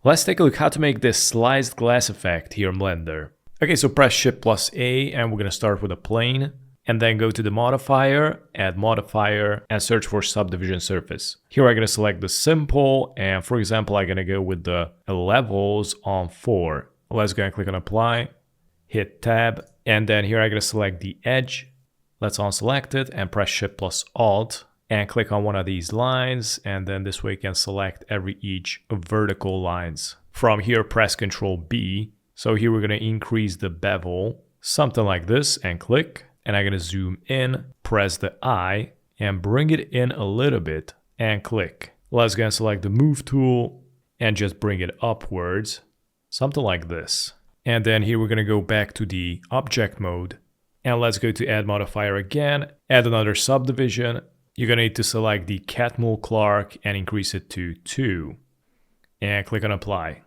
Let's take a look how to make this sliced glass effect here in Blender. Okay, so press Shift plus A and we're gonna start with a plane and then go to the modifier, add modifier and search for subdivision surface. Here I'm gonna select the simple and for example, I'm gonna go with the levels on 4. Let's go and click on apply, hit tab, and then here I'm gonna select the edge. Let's unselect it and press Shift plus Alt and click on one of these lines, and then this way you can select each vertical lines. From here, press Ctrl B. So here we're gonna increase the bevel, something like this, and click. And I'm gonna zoom in, press the I, and bring it in a little bit, and click. Let's go and select the Move tool, and just bring it upwards, something like this. And then here we're gonna go back to the Object mode, and let's go to Add Modifier again, add another subdivision. You're gonna need to select the Catmull Clark and increase it to 2. And click on Apply.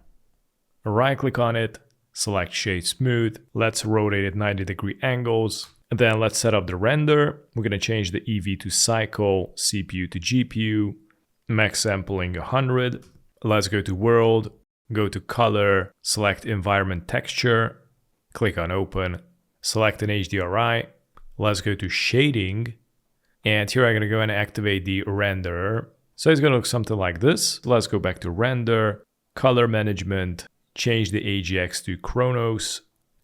Right click on it, select Shade Smooth. Let's rotate it 90-degree angles. And then let's set up the render. We're gonna change the EV to Cycle, CPU to GPU, max sampling 100. Let's go to World, go to Color, select Environment Texture, click on Open, select an HDRI. Let's go to Shading. And here I'm gonna go and activate the renderer. So it's gonna look something like this. Let's go back to render, color management, change the AGX to Chronos.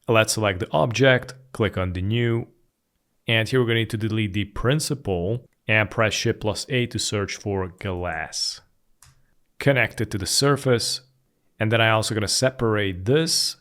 Let's select the object, click on the new. And here we're gonna need to delete the principal and press Shift plus A to search for glass. Connect it to the surface. And then I'm also gonna separate this,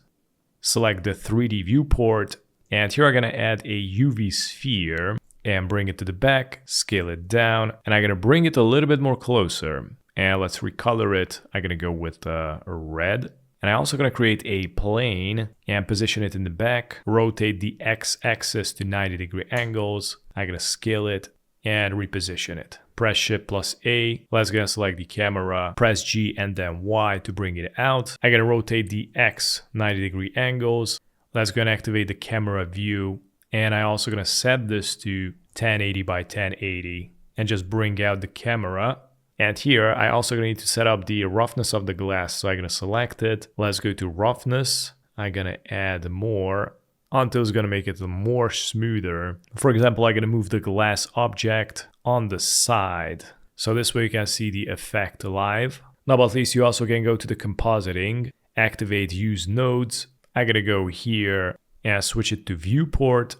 select the 3D viewport. And here I'm gonna add a UV sphere and bring it to the back, scale it down, and I'm gonna bring it a little bit more closer. And let's recolor it. I'm gonna go with red. And I'm also gonna create a plane and position it in the back, rotate the X-axis to 90-degree angles. I'm gonna scale it and reposition it. Press Shift plus A. Let's go and select the camera, press G and then Y to bring it out. I'm gonna rotate the X 90-degree angles. Let's go and activate the camera view. And I'm also gonna set this to 1080 by 1080 and just bring out the camera. And here I also gonna need to set up the roughness of the glass. So I'm gonna select it. Let's go to roughness. I'm gonna add more until it's gonna make it more smoother. For example, I'm gonna move the glass object on the side. So this way you can see the effect live. Now, but at least you also can go to the compositing, activate use nodes. I'm gonna go here and switch it to viewport,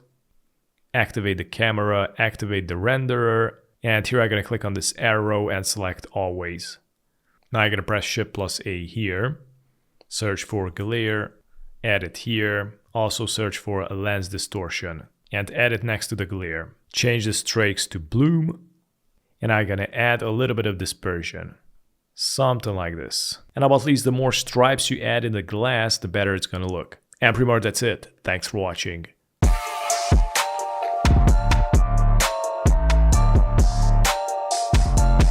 activate the camera, activate the renderer, and here I'm gonna click on this arrow and select always. Now I'm gonna press Shift plus A here, search for glare, add it here, also search for a lens distortion, and add it next to the glare. Change the strokes to bloom, and I'm gonna add a little bit of dispersion. Something like this. And about at least the more stripes you add in the glass, the better it's gonna look. And pretty much that's it. Thanks for watching.